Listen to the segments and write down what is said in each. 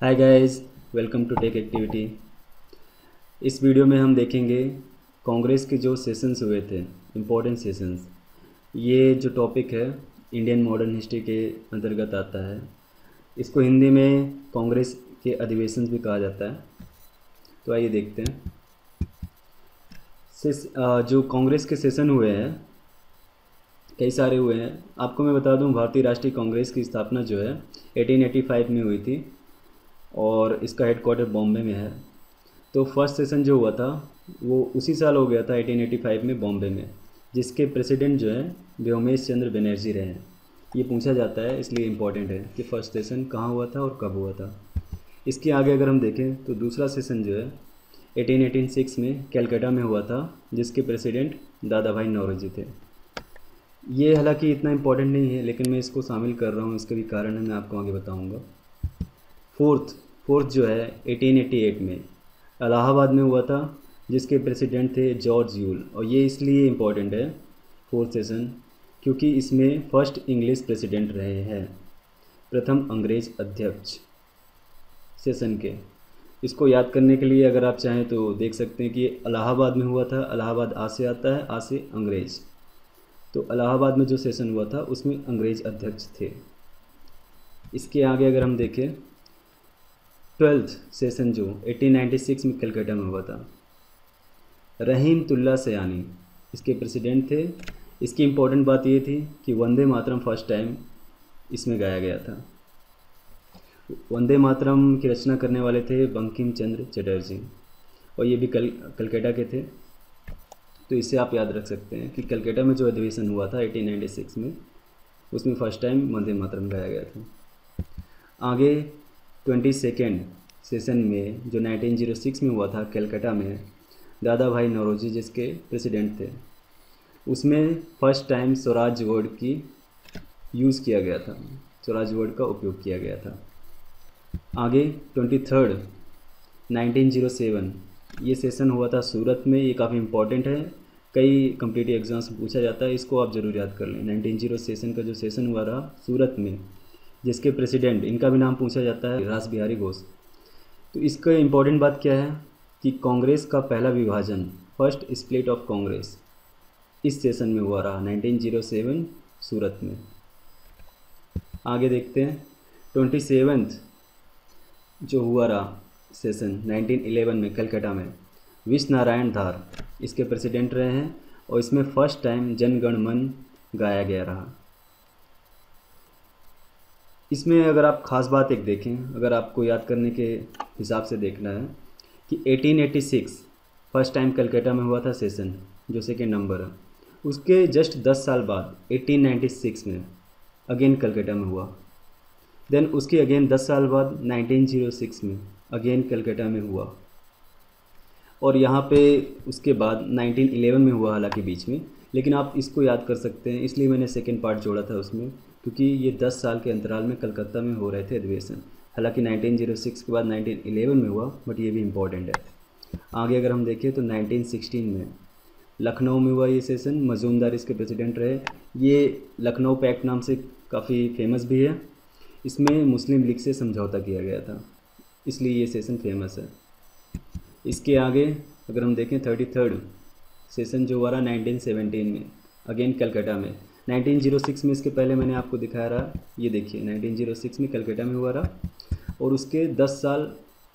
Hi guys, welcome to tech activity. इस video में हम देखेंगे कांग्रेस के जो सेशंस हुए थे, इम्पोर्टेंट सेशंस। ये जो टॉपिक है इंडियन मॉडर्न हिस्ट्री के अंतर्गत आता है। इसको हिंदी में कांग्रेस के अधिवेशन भी कहा जाता है। तो आइए देखते हैं। जो कांग्रेस के सेशन हुए हैं, कई सारे हुए हैं। आपको मैं बता दूं, भारतीय राष्ट्रीय कांग्रेस की स्थापना जो है 1885 में हुई थी और इसका हेडक्वार्टर बॉम्बे में है। तो फर्स्ट सेशन जो हुआ था वो उसी साल हो गया था 1885 में बॉम्बे में, जिसके प्रेसिडेंट जो है व्योमेश चंद्र बनर्जी रहे हैं। ये पूछा जाता है, इसलिए इम्पोर्टेंट है कि फर्स्ट सेशन कहाँ हुआ था और कब हुआ था। इसके आगे अगर हम देखें तो दूसरा सेशन जो है 1886 में कलकत्ता में हुआ था, जिसके प्रेसिडेंट दादा भाई नौरोजी थे। ये हालांकि इतना इम्पोर्टेंट नहीं है, लेकिन मैं इसको शामिल कर रहा हूँ, इसके भी कारण है, मैं आपको आगे बताऊँगा। फोर्थ जो है 1888 में इलाहाबाद में हुआ था, जिसके प्रेसिडेंट थे जॉर्ज यूल। और ये इसलिए इम्पोर्टेंट है फोर्थ सेशन क्योंकि इसमें फर्स्ट इंग्लिश प्रेसिडेंट रहे हैं, प्रथम अंग्रेज अध्यक्ष सेशन के। इसको याद करने के लिए अगर आप चाहें तो देख सकते हैं कि इलाहाबाद में हुआ था। इलाहाबाद आ से आता है, आ से अंग्रेज। तो इलाहाबाद में जो सेशन हुआ था उसमें अंग्रेज अध्यक्ष थे। इसके आगे अगर हम देखें, 12th सेशन जो 1896 में कलकत्ता में हुआ था, रहीमतुल्ला सयानी इसके प्रेसिडेंट थे। इसकी इम्पोर्टेंट बात ये थी कि वंदे मातरम फर्स्ट टाइम इसमें गाया गया था। वंदे मातरम की रचना करने वाले थे बंकिम चंद्र चटर्जी, और ये भी कलकत्ता के थे। तो इससे आप याद रख सकते हैं कि कलकत्ता में जो अधिवेशन हुआ था 1896 में, उसमें फर्स्ट टाइम वंदे मातरम गाया गया था। आगे 22nd सेशन में जो 1906 में हुआ था कलकत्ता में, दादा भाई नौरोजी जिसके प्रेसिडेंट थे, उसमें फर्स्ट टाइम स्वराज वर्ड की यूज़ किया गया था, स्वराज वर्ड का उपयोग किया गया था। आगे 23rd 1907 ये सेशन हुआ था सूरत में। ये काफ़ी इम्पोर्टेंट है, कई कम्पिटिटिव एग्जाम्स में पूछा जाता है, इसको आप ज़रूर याद कर लें। 1907 सेशन का जो सेशन हुआ रहा सूरत में, जिसके प्रेसिडेंट, इनका भी नाम पूछा जाता है, रास बिहारी घोष। तो इसका इम्पोर्टेंट बात क्या है कि कांग्रेस का पहला विभाजन, फर्स्ट स्प्लिट ऑफ कांग्रेस, इस सेशन में हुआ रहा 1907 सूरत में। आगे देखते हैं 27th जो हुआ रहा सेशन 1911 में कलकत्ता में, विश्व नारायण धार इसके प्रेसिडेंट रहे हैं, और इसमें फर्स्ट टाइम जन गण मन गाया गया रहा। इसमें अगर आप ख़ास बात एक देखें, अगर आपको याद करने के हिसाब से देखना है कि 1886 फर्स्ट टाइम कलकत्ता में हुआ था सेशन, जो सेकेंड नंबर है। उसके जस्ट 10 साल बाद 1896 में अगेन कलकत्ता में हुआ। देन उसके अगेन 10 साल बाद 1906 में अगेन कलकत्ता में हुआ। और यहाँ पे उसके बाद 1911 में हुआ, हालांकि बीच में, लेकिन आप इसको याद कर सकते हैं, इसलिए मैंने सेकेंड पार्ट जोड़ा था उसमें, क्योंकि ये 10 साल के अंतराल में कलकत्ता में हो रहे थे अधिवेशन। हालांकि 1906 के बाद 1911 में हुआ, बट ये भी इम्पोर्टेंट है। आगे अगर हम देखें तो 1916 में लखनऊ में हुआ ये सेशन, मजूमदार इसके प्रेसिडेंट रहे। ये लखनऊ पैक्ट नाम से काफ़ी फेमस भी है। इसमें मुस्लिम लीग से समझौता किया गया था, इसलिए ये सेशन फेमस है। इसके आगे अगर हम देखें 33rd सेशन जो हुआ रहा 1917 में, अगेन कलकत्ता में। 1906 में इसके पहले मैंने आपको दिखाया रहा, ये देखिए 1906 में कलकत्ता में हुआ रहा, और उसके 10 साल,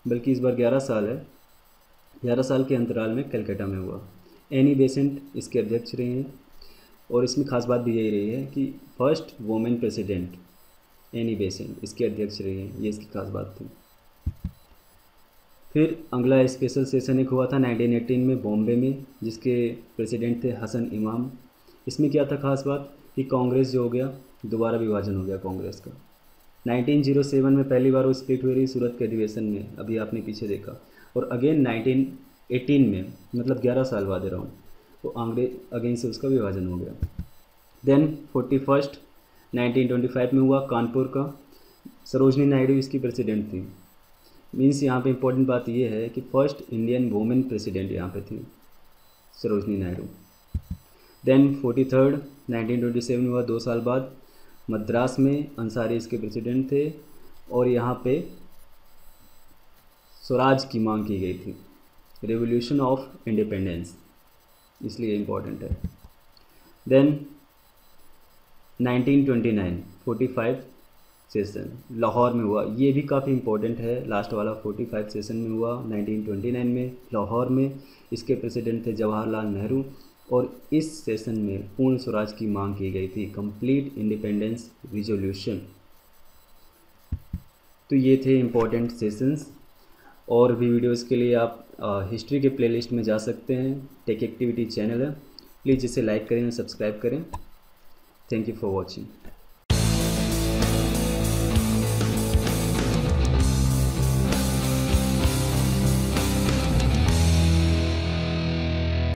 बल्कि इस बार 11 साल है, 11 साल के अंतराल में कलकत्ता में हुआ। एनी बेसेंट इसके अध्यक्ष रहे हैं, और इसमें खास बात भी यही रही है कि first women president Annie Besant इसके अध्यक्ष रही हैं, ये इसकी खास बात थी। फिर अगला स्पेशल सेशन एक हुआ था 1918 में बॉम्बे में, जिसके प्रेसिडेंट थे हसन इमाम। इसमें क्या था खास बात कि कांग्रेस जो हो गया, दोबारा विभाजन हो गया कांग्रेस का। 1907 में पहली बार वो स्प्लिट हुई रही सूरत के अधिवेशन में, अभी आपने पीछे देखा, और अगेन 1918 में, मतलब 11 साल बाद रहा हूँ, तो अगेन से उसका विभाजन हो गया। देन 41st 1925 में हुआ कानपुर का, सरोजनी नायडू इसकी प्रेसिडेंट थी। मीन्स यहाँ पे इम्पोर्टेंट बात ये है कि फर्स्ट इंडियन वुमेन प्रेसिडेंट यहाँ पे थी सरोजनी नायडू। देन 43rd 1927 में हुआ, 2 साल बाद, मद्रास में अंसारी इसके प्रेसिडेंट थे, और यहाँ पे स्वराज की मांग की गई थी, रेवोल्यूशन ऑफ इंडिपेंडेंस, इसलिए इम्पोर्टेंट है। देन 1929 45 सेशन लाहौर में हुआ, ये भी काफ़ी इम्पोर्टेंट है। लास्ट वाला 45 सेशन में हुआ 1929 में लाहौर में। इसके प्रेसिडेंट थे जवाहरलाल नेहरू और इस सेशन में पूर्ण स्वराज की मांग की गई थी, कंप्लीट इंडिपेंडेंस रिजोल्यूशन। तो ये थे इम्पोर्टेंट सेशंस। और भी वीडियोस के लिए आप हिस्ट्री के प्लेलिस्ट में जा सकते हैं, टेक एक्टिविटी चैनल है, प्लीज़ इसे लाइक करें और सब्सक्राइब करें। Thank you for watching.